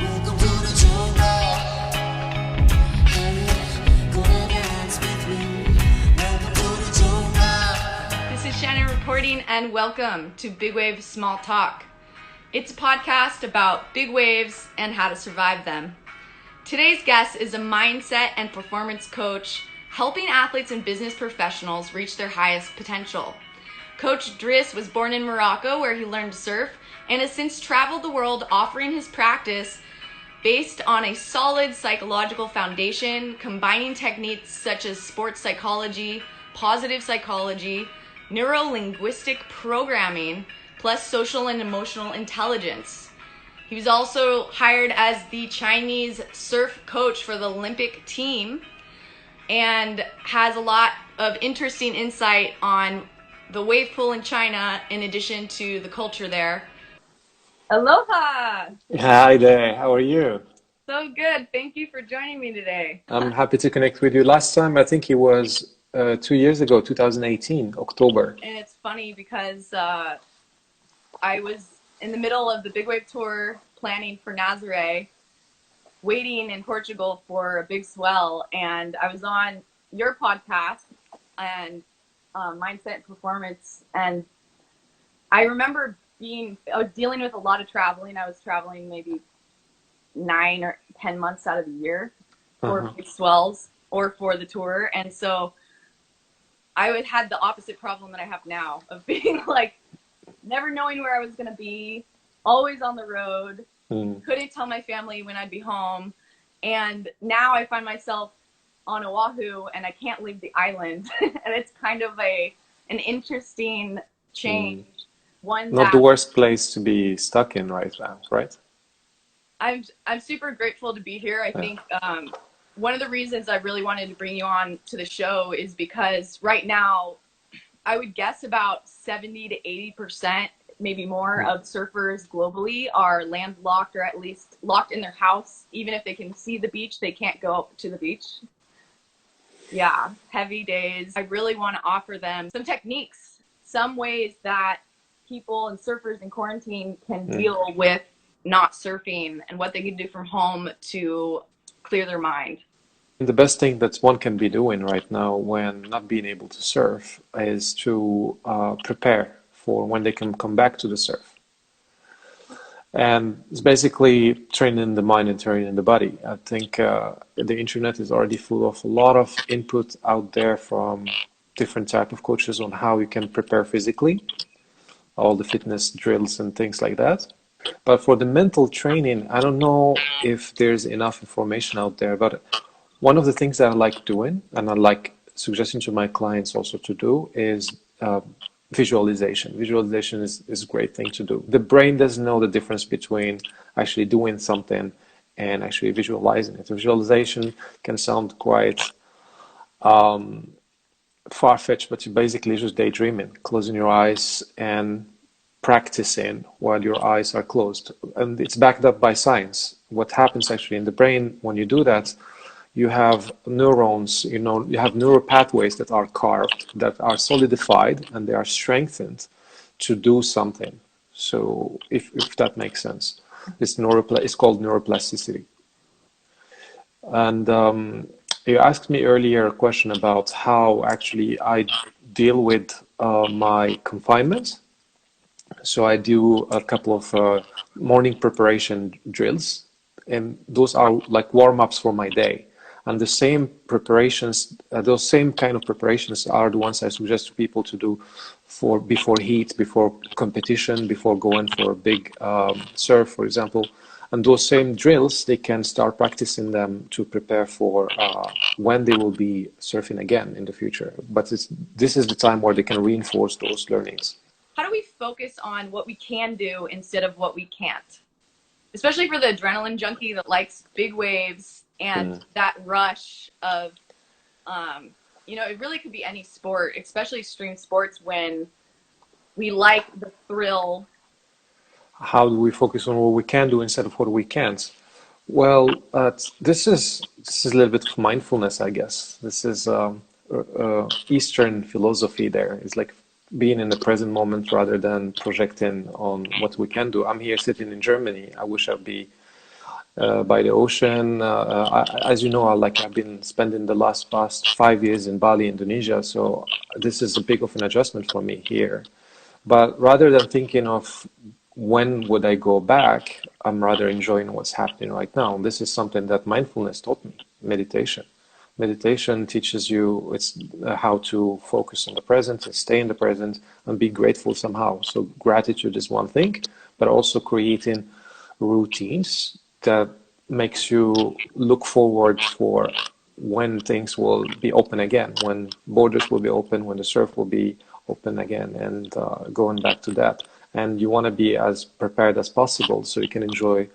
Welcome to the jungle. Gonna dance with me. Welcome to the jungle. This is Shannon reporting, and welcome to Big Wave Small Talk. It's a podcast about big waves and how to survive them. Today's guest is a mindset and performance coach helping athletes and business professionals reach their highest potential. Coach Dris was born in Morocco, where he learned to surf, and has since traveled the world offering his practice based on a solid psychological foundation, combining techniques such as sports psychology, positive psychology, neuro-linguistic programming, plus social and emotional intelligence. He was also hired as the Chinese surf coach for the Olympic team and has a lot of interesting insight on the wave pool in China in addition to the culture there. Aloha! Hi there, how are you? So good. Thank you for joining me today. I'm happy to connect with you. Last time, I think it was 2 years ago, 2018, October. And it's funny because I was in the middle of the Big Wave Tour planning for 𝗕𝗓𝗓, waiting in Portugal for a big swell, and I was on your podcast and Mindset and Performance, and I remember I was dealing with a lot of traveling. I was traveling maybe 9 or 10 months out of the year for big swells or for the tour, and so I would had the opposite problem that I have now of being like never knowing where I was going to be, always on the road, couldn't tell my family when I'd be home. And now I find myself on Oahu and I can't leave the island. And it's kind of an interesting change. Not the worst place to be stuck in right now, right? I'm super grateful to be here. I think one of the reasons I really wanted to bring you on to the show is because right now, I would guess about 70 to 80%, maybe more, of surfers globally are landlocked or at least locked in their house. Even if they can see the beach, they can't go to the beach. Yeah, heavy days. I really want to offer them some techniques, some ways that people and surfers in quarantine can deal with not surfing and what they can do from home to clear their mind. The best thing that one can be doing right now when not being able to surf is to prepare for when they can come back to the surf. And it's basically training the mind and training the body. I think the internet is already full of a lot of input out there from different type of coaches on how you can prepare physically, all the fitness drills and things like that. But for the mental training, I don't know if there's enough information out there, but one of the things that I like doing, and I like suggesting to my clients also to do, is visualization. Visualization is a great thing to do. The brain doesn't know the difference between actually doing something and actually visualizing it. Visualization can sound quite far-fetched, but you basically just daydreaming, closing your eyes and practicing while your eyes are closed. And it's backed up by science. What happens actually in the brain when you do that, you have neurons, you have neural pathways that are carved, that are solidified, and they are strengthened to do something. So if that makes sense, it's called neuroplasticity. And you asked me earlier a question about how actually I deal with my confinement. So I do a couple of morning preparation drills, and those are like warm-ups for my day. And the same preparations, those same kind of preparations are the ones I suggest to people to do before heat, before competition, before going for a big surf, for example. And those same drills, they can start practicing them to prepare for when they will be surfing again in the future. But this is the time where they can reinforce those learnings. How do we focus on what we can do instead of what we can't? Especially for the adrenaline junkie that likes big waves and that rush of, it really could be any sport, especially extreme sports, when we like the thrill. How do we focus on what we can do instead of what we can't? Well, this is a little bit of mindfulness, I guess. This is Eastern philosophy there. It's like being in the present moment rather than projecting on what we can do. I'm here sitting in Germany. I wish I'd be by the ocean. As you know, I've been spending the past 5 years in Bali, Indonesia, so this is a big of an adjustment for me here. But rather than thinking of when would I go back, I'm rather enjoying what's happening right now. This is something that mindfulness taught me, meditation. Meditation teaches you how to focus on the present and stay in the present and be grateful somehow. So gratitude is one thing, but also creating routines that makes you look forward for when things will be open again, when borders will be open, when the surf will be open again, and going back to that. And you want to be as prepared as possible so you can enjoy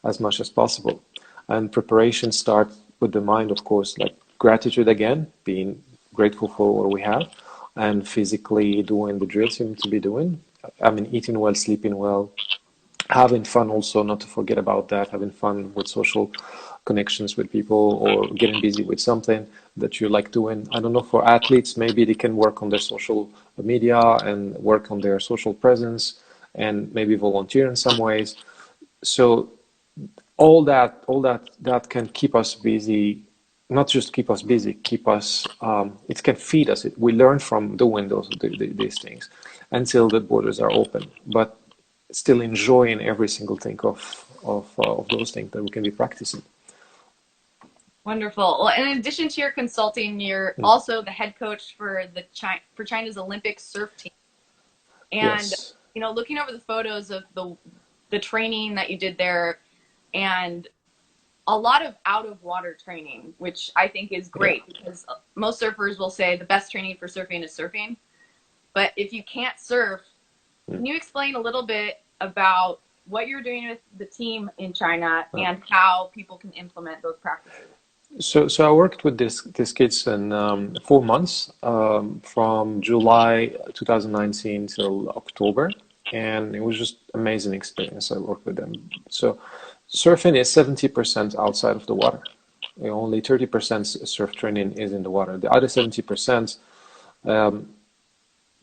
as much as possible. And preparation starts with the mind, of course, like gratitude again, being grateful for what we have, and physically doing the drills you need to be doing. I mean, eating well, sleeping well, having fun also, not to forget about that, having fun with social connections with people or getting busy with something that you like doing. I don't know, for athletes, maybe they can work on their social media and work on their social presence and maybe volunteer in some ways. So all that can keep us busy, not just keep us busy, keep us, it can feed us. We learn from doing these things until the borders are open, but still enjoying every single thing of those things that we can be practicing. Wonderful. Well, in addition to your consulting, you're also the head coach for China's Olympic surf team. And Yes. you know, looking over the photos of the training that you did there, and a lot of out of water training, which I think is great because most surfers will say the best training for surfing is surfing. But if you can't surf, can you explain a little bit about what you're doing with the team in China and how people can implement those practices? So I worked with these kids in 4 months, from July 2019 till October, and it was just amazing experience. I worked with them. So surfing is 70% outside of the water. Only 30% surf training is in the water. The other 70%,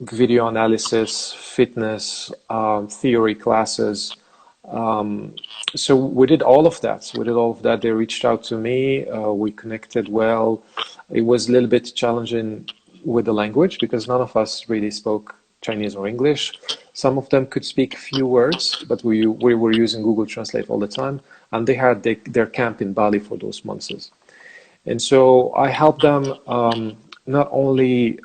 video analysis, fitness, theory classes. So we did all of that. They reached out to me. We connected well. It was a little bit challenging with the language because none of us really spoke Chinese or English. Some of them could speak a few words, but we were using Google Translate all the time. And they had their camp in Bali for those months. And so I helped them not only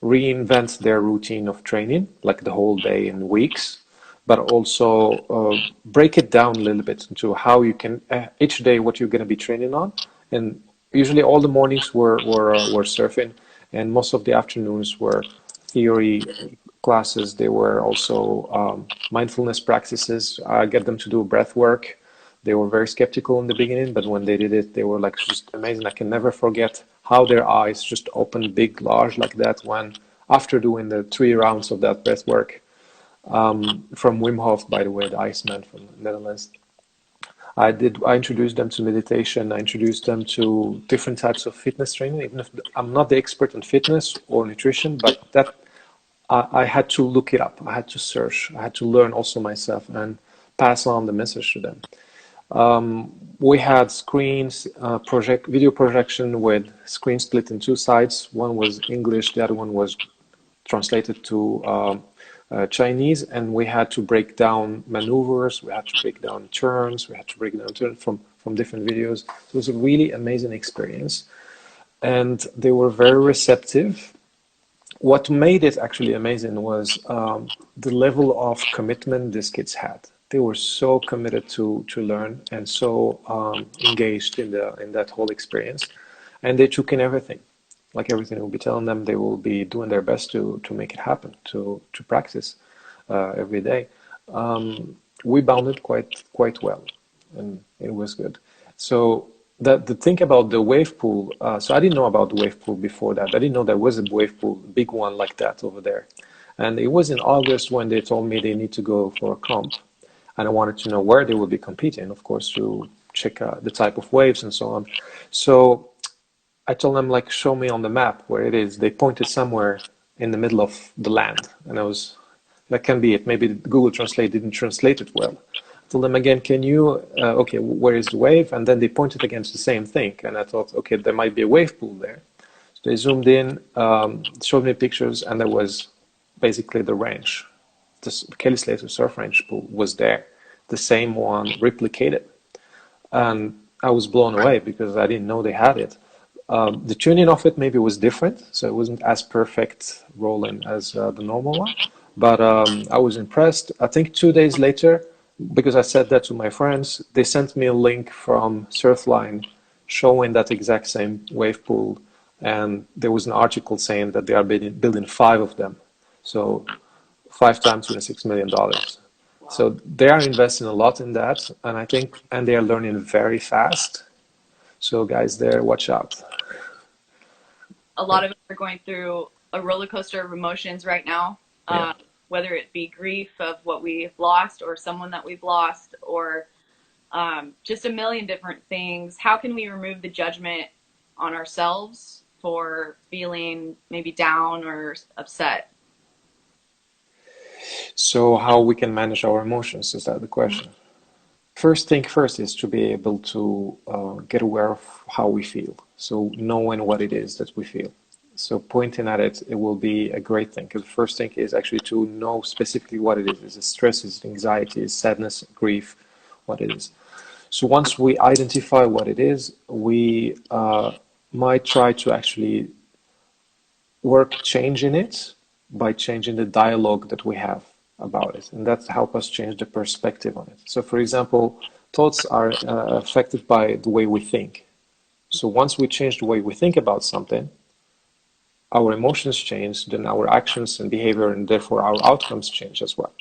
reinvent their routine of training, like the whole day and weeks, but also break it down a little bit into how you can, each day what you're going to be training on. And usually all the mornings were surfing, and most of the afternoons were theory classes. They were also mindfulness practices. I get them to do breath work. They were very skeptical in the beginning, but when they did it, they were like just amazing. I can never forget how their eyes just opened big, large like that when, after doing the 3 rounds of that breath work, from Wim Hof, by the way, the Iceman from the Netherlands. I introduced them to meditation. I introduced them to different types of fitness training, even if I'm not the expert in fitness or nutrition, but that I had to look it up. I had to search. I had to learn also myself and pass on the message to them. We had screens, video projection with screen split in 2 sides. One was English, the other one was translated to Chinese, and we had to break down maneuvers, we had to break down turns, we had to break down turns from different videos. It was a really amazing experience, and they were very receptive. What made it actually amazing was the level of commitment these kids had. They were so committed to learn and so engaged in that whole experience, and they took in everything. Like everything we'll be telling them, they will be doing their best to make it happen, to practice every day. We bounded quite well, and it was good. So the thing about the wave pool, so I didn't know about the wave pool before that. I didn't know there was a wave pool, big one like that over there. And it was in August when they told me they need to go for a comp. And I wanted to know where they would be competing, of course, to check the type of waves and so on. So I told them, like, show me on the map where it is. They pointed somewhere in the middle of the land. And that can be it. Maybe Google Translate didn't translate it well. told them again, can you, okay, where is the wave? And then they pointed against the same thing. And I thought, okay, there might be a wave pool there. So they zoomed in, showed me pictures, and there was basically the range. This Slater surf range pool was there, the same one replicated. And I was blown away because I didn't know they had it. The tuning of it maybe was different, so it wasn't as perfect rolling as the normal one. But I was impressed. I think 2 days later, because I said that to my friends, they sent me a link from Surfline showing that exact same wave pool. And there was an article saying that they are building 5 of them. So 5 times $26 million. So they are investing a lot in that. And I think, and they are learning very fast. So guys there, watch out. A lot of us are going through a roller coaster of emotions right now. Whether it be grief of what we've lost or someone that we've lost, or just a million different things. How can we remove the judgment on ourselves for feeling maybe down or upset? So how we can manage our emotions, is that the question? First thing first is to be able to get aware of how we feel. So knowing what it is that we feel. So pointing at it, it will be a great thing. Because the first thing is actually to know specifically what it is. Is it stress, is it anxiety, is it sadness, grief, what it is. So once we identify what it is, we might try to actually work changing it by changing the dialogue that we have about it. And that helps us change the perspective on it. So for example, thoughts are affected by the way we think. So once we change the way we think about something, our emotions change, then our actions and behavior, and therefore our outcomes change as well.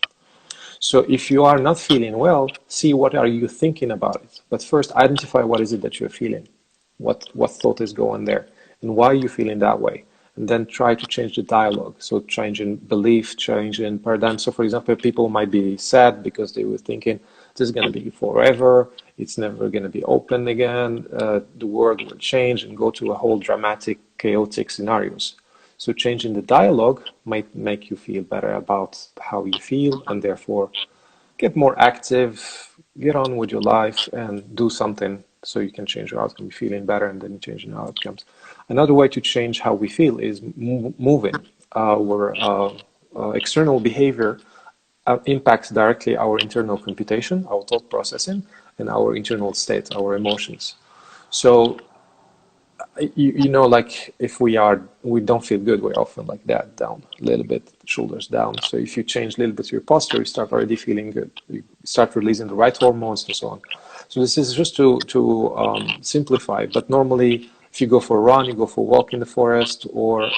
So if you are not feeling well, see what are you thinking about it. But first identify what is it that you're feeling, what thought is going there, and why are you feeling that way. And then try to change the dialogue. So changing belief, changing paradigm. So for example, people might be sad because they were thinking, this is going to be forever, it's never going to be open again, the world will change, and go to a whole dramatic, chaotic scenarios. So changing the dialogue might make you feel better about how you feel, and therefore get more active, get on with your life, and do something so you can change your outcome. You're feeling better, and then changing your outcomes. Another way to change how we feel is moving. Our external behavior impacts directly our internal computation, our thought processing, and our internal state, our emotions. So you know, like if we don't feel good, we're often like that, down a little bit, shoulders down. So if you change a little bit your posture, you start already feeling good. You start releasing the right hormones and so on. So this is just to simplify. But normally, if you go for a run, you go for a walk in the forest, or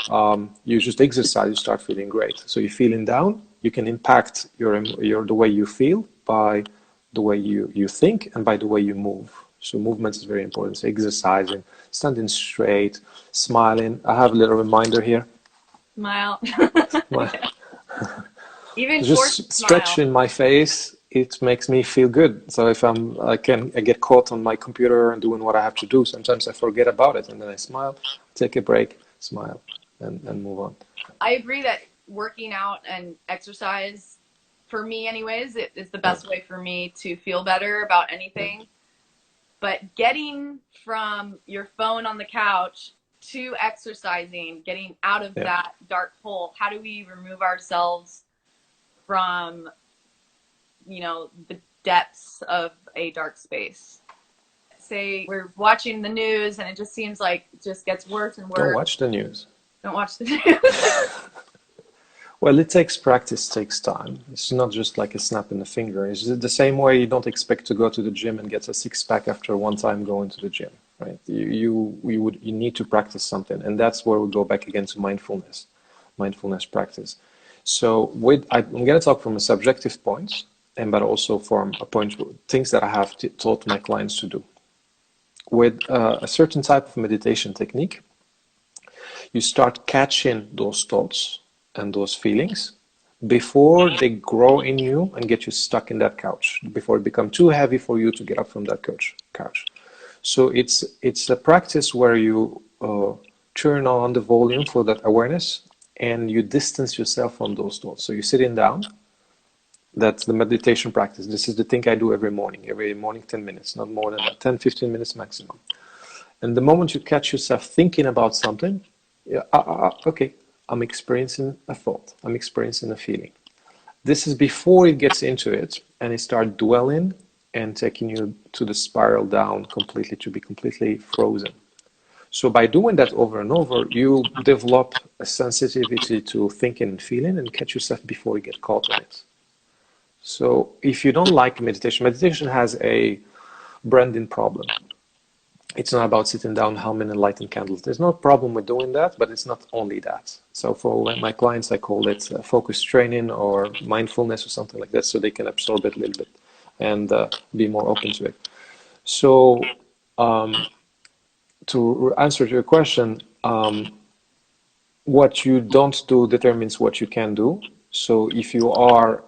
you just exercise, you start feeling great. So you're feeling down, you can impact the way you feel by the way you think and by the way you move. So movement is very important. So exercising, standing straight, smiling. I have a little reminder here. Smile. Even just stretching my face, it makes me feel good. So if I get caught on my computer and doing what I have to do, sometimes I forget about it, and then I smile, take a break, smile, and move on. I agree that working out and exercise, for me anyways, it is the best way for me to feel better about anything. But getting from your phone on the couch to exercising, getting out of that dark hole, how do we remove ourselves from, the depths of a dark space? Say we're watching the news and it just seems like it just gets worse and worse. Don't watch the news. Don't watch the news. Well, it takes practice, takes time. It's not just like a snap in the finger. It's the same way you don't expect to go to the gym and get a six-pack after one time going to the gym, right? You need to practice something, and that's where we go back again to mindfulness practice. So I'm going to talk from a subjective point, but also from a point things that I have taught my clients to do. With a certain type of meditation technique, you start catching those thoughts and those feelings before they grow in you and get you stuck in that couch, before it becomes too heavy for you to get up from that couch. So it's a practice where you turn on the volume for that awareness, and you distance yourself from those thoughts. So you're sitting down, That's the meditation practice. This is the thing I do every morning 10 minutes, not more than that, 10, 15 minutes maximum. And the moment you catch yourself thinking about something, yeah, okay, I'm experiencing a thought, I'm experiencing a feeling. This is before it gets into it and it starts dwelling and taking you to the spiral down completely, to be completely frozen. So by doing that over and over, you develop a sensitivity to thinking and feeling and catch yourself before you get caught in it. So if you don't like meditation, meditation has a branding problem. It's not about sitting down, humming and lighting candles. There's no problem with doing that, but it's not only that. So for my clients, I call it focus training or mindfulness or something like that, so they can absorb it a little bit and be more open to it. So to answer your question, what you don't do determines what you can do. So if you are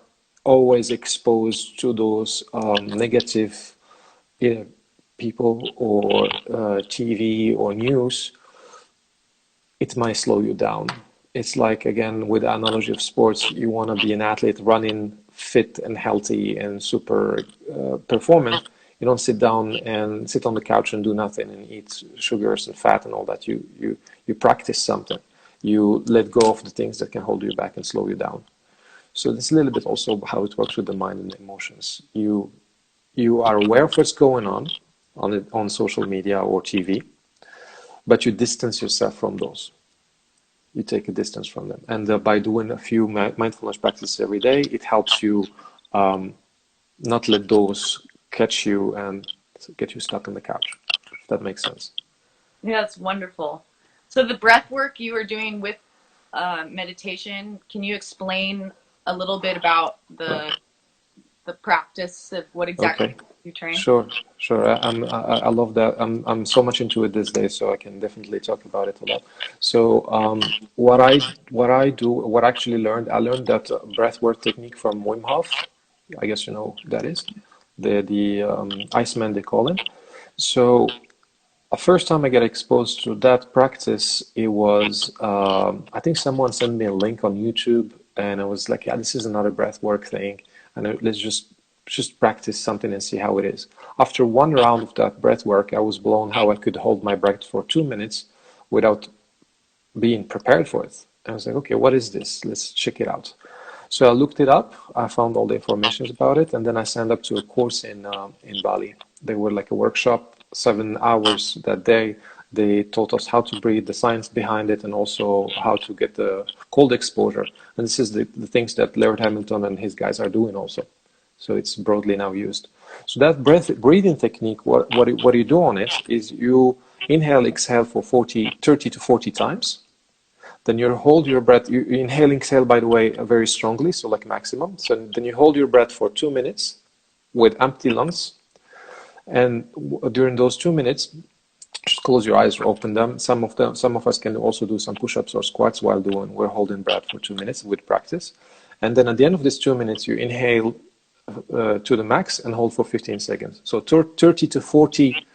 always exposed to those negative people or TV or news, it might slow you down. It's like, again, with the analogy of sports, you want to be an athlete running fit and healthy and super performant. You don't sit down and sit on the couch and do nothing and eat sugars and fat and all that. You practice something. You let go of the things that can hold you back and slow you down. So this is a little bit also how it works with the mind and the emotions. You are aware of what's going on social media or TV, but you distance yourself from those. You take a distance from them. And by doing a few mindfulness practices every day, it helps you not let those catch you and get you stuck on the couch, if that makes sense. Yeah, that's wonderful. So the breath work you were doing with meditation, can you explain a little bit about the practice of what exactly you train? Sure. I love that. I'm so much into it these days, so I can definitely talk about it a lot. So what I actually learned, I learned that breathwork technique from Wim Hof. I guess you know who that is. The Iceman, they call him. So the first time I got exposed to that practice, it was I think someone sent me a link on YouTube, and I was like, yeah, this is another breathwork thing, and let's just practice something and see how it is. After one round of that breath work, I was blown how I could hold my breath for 2 minutes without being prepared for it. And I was like, okay, what is this? Let's check it out. So I looked it up. I found all the information about it, and then I signed up to a course in Bali. They were like a workshop, 7 hours that day. They taught us how to breathe, the science behind it, and also how to get the cold exposure. And this is the things that Laird Hamilton and his guys are doing also. So it's broadly now used. So that breathing technique, what you do on it is you inhale, exhale for 30 to 40 times. Then you hold your breath. You inhale, exhale, by the way, very strongly, so like maximum. So then you hold your breath for 2 minutes with empty lungs. And during those 2 minutes, just close your eyes or open them. Some of us can also do some push-ups or squats while we're holding breath for 2 minutes with practice. And then at the end of these 2 minutes, you inhale to the max and hold for 15 seconds. So 30 to 40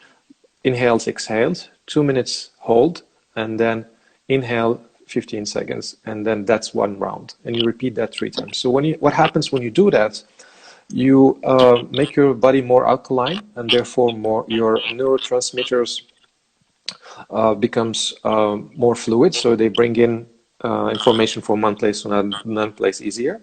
inhales, exhales, 2 minutes hold, and then inhale 15 seconds, and then that's one round. And you repeat that 3 times. So what happens when you do that, you make your body more alkaline, and therefore your neurotransmitters becomes more fluid, so they bring in information from one place to another place easier,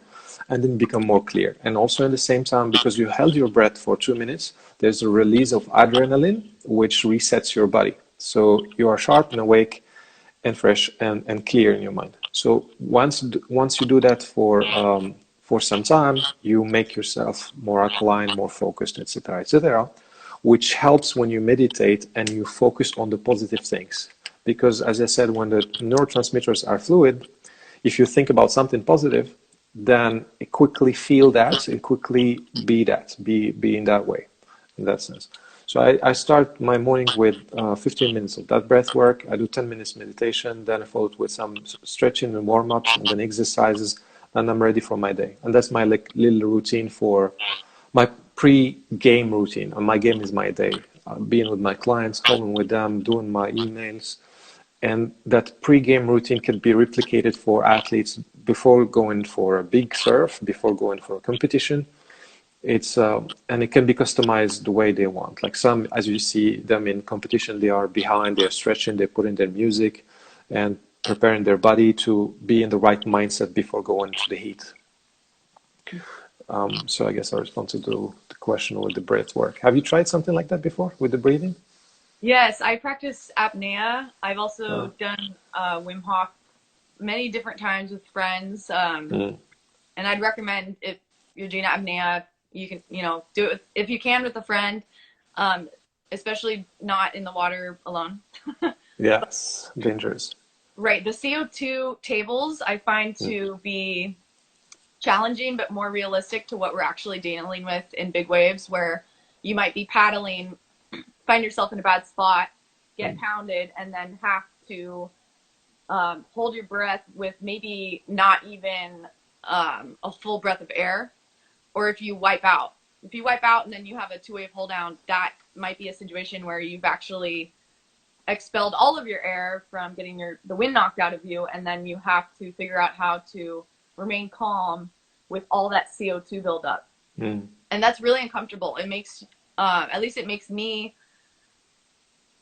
and then become more clear. And also at the same time, because you held your breath for 2 minutes, there's a release of adrenaline, which resets your body. So you are sharp and awake and fresh and clear in your mind. So once you do that for some time, you make yourself more alkaline, more focused, etc., etc., which helps when you meditate and you focus on the positive things. Because as I said, when the neurotransmitters are fluid, if you think about something positive, then quickly feel that and quickly be in that way, in that sense. So I start my morning with 15 minutes of that breath work. I do 10 minutes meditation, then I follow it with some stretching and warm-ups and then exercises, and I'm ready for my day. And that's my little routine for my pre-game routine. And my game is my day. Being with my clients, calling with them, doing my emails. And that pre-game routine can be replicated for athletes before going for a big surf, before going for a competition. It's and it can be customized the way they want. Like some, as you see them in competition, they are behind, they're stretching, they're putting their music and preparing their body to be in the right mindset before going to the heat. So I guess I respond to the question with the breath work. Have you tried something like that before with the breathing? Yes, I practice apnea. I've also done Wim Hof many different times with friends. And I'd recommend, if you're doing apnea, you can, do it if you can with a friend, especially not in the water alone. Yes, dangerous. Right. The CO2 tables I find to be challenging, but more realistic to what we're actually dealing with in big waves, where you might be paddling, find yourself in a bad spot, get pounded, and then have to hold your breath with maybe not even a full breath of air. Or if you wipe out and then you have a two-wave hold down, that might be a situation where you've actually expelled all of your air from getting the wind knocked out of you, and then you have to figure out how to remain calm with all that CO2 buildup. And that's really uncomfortable. It makes, at least it makes me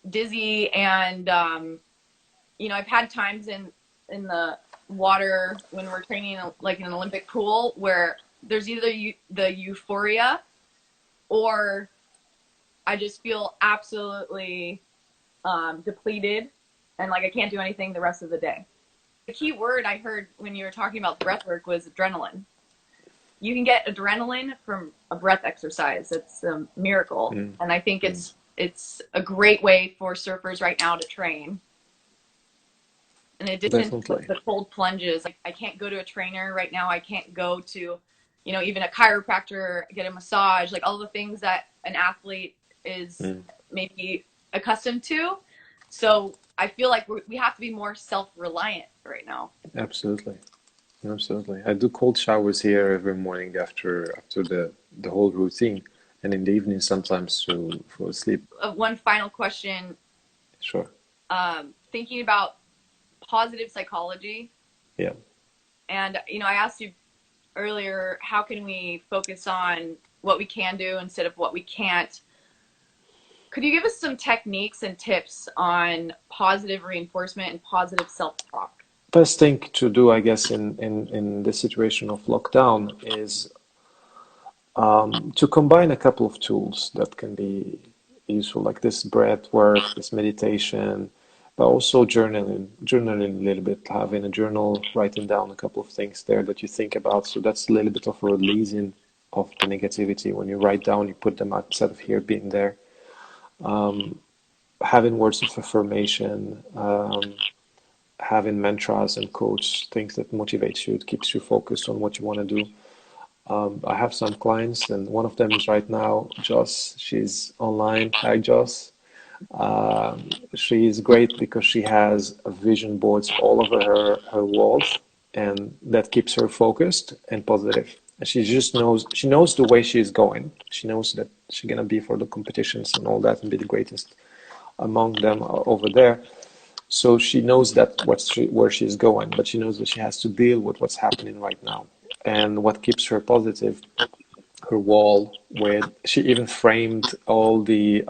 dizzy. And, I've had times in the water when we're training like in an Olympic pool where there's either the euphoria or I just feel absolutely depleted and like I can't do anything the rest of the day. The key word I heard when you were talking about breath work was adrenaline. You can get adrenaline from a breath exercise. It's a miracle. And I think it's a great way for surfers right now to train. In addition to the cold plunges, I can't go to a trainer right now. I can't go to, even a chiropractor, get a massage, like all the things that an athlete is maybe accustomed to. So I feel like we have to be more self-reliant right now. Absolutely. I do cold showers here every morning after the whole routine, and in the evening sometimes to fall asleep. One final question. Sure. Thinking about positive psychology. Yeah. And, I asked you earlier, how can we focus on what we can do instead of what we can't? Could you give us some techniques and tips on positive reinforcement and positive self-talk? Best thing to do, I guess, in the situation of lockdown is to combine a couple of tools that can be useful, like this breath work, this meditation, but also journaling a little bit, having a journal, writing down a couple of things there that you think about. So that's a little bit of a releasing of the negativity. When you write down, you put them out instead of here being there. Having words of affirmation, having mantras and quotes, things that motivate you, it keeps you focused on what you want to do. I have some clients, and one of them is right now, Joss. She's online. Hi, Joss. She is great because she has vision boards all over her walls, and that keeps her focused and positive. And she knows the way she's going. She knows that she's gonna be for the competitions and all that and be the greatest among them over there. So she knows that where she's going, but she knows that she has to deal with what's happening right now. And what keeps her positive, her wall, where she even framed all the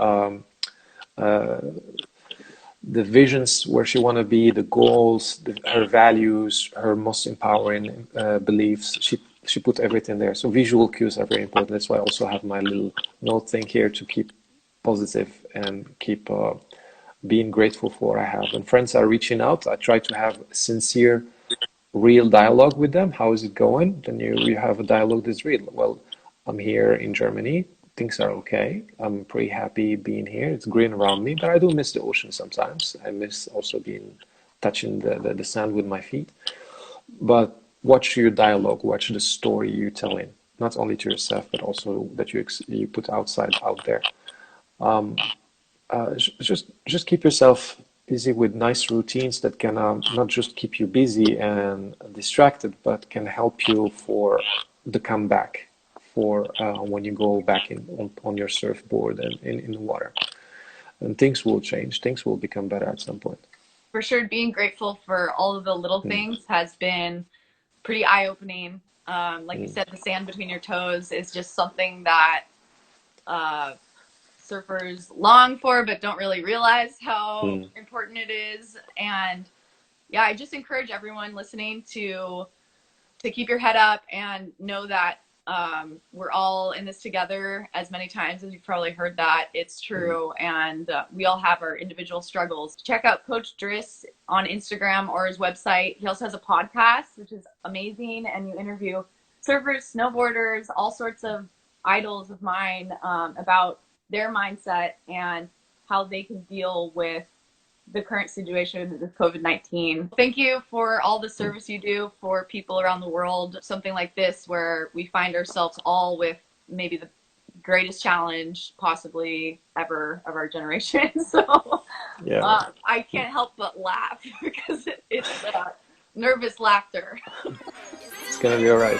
visions where she want to be, the goals, her values, her most empowering beliefs. She put everything there. So visual cues are very important. That's why I also have my little note thing here to keep positive and keep being grateful for what I have. When friends are reaching out, I try to have sincere, real dialogue with them. How is it going? Then you have a dialogue that's real. Well, I'm here in Germany. Things are okay. I'm pretty happy being here. It's green around me, but I do miss the ocean sometimes. I miss also touching the sand with my feet. But watch your dialogue, watch the story you're telling, not only to yourself, but also that you put out there. Just keep yourself busy with nice routines that can not just keep you busy and distracted, but can help you for the comeback, for when you go back on your surfboard and in the water. And things will change. Things will become better at some point. For sure, being grateful for all of the little things has been pretty eye-opening. Like you said, the sand between your toes is just something that surfers long for, but don't really realize how important it is. And yeah, I just encourage everyone listening to keep your head up and know that we're all in this together. As many times as you've probably heard that, it's true. And we all have our individual struggles. Check out Coach Dris on Instagram or his website. He also has a podcast, which is amazing. And you interview surfers, snowboarders, all sorts of idols of mine about their mindset and how they can deal with the current situation with COVID-19. Thank you for all the service you do for people around the world. Something like this where we find ourselves all with maybe the greatest challenge possibly ever of our generation. So I can't help but laugh because it's nervous laughter. It's gonna be all right.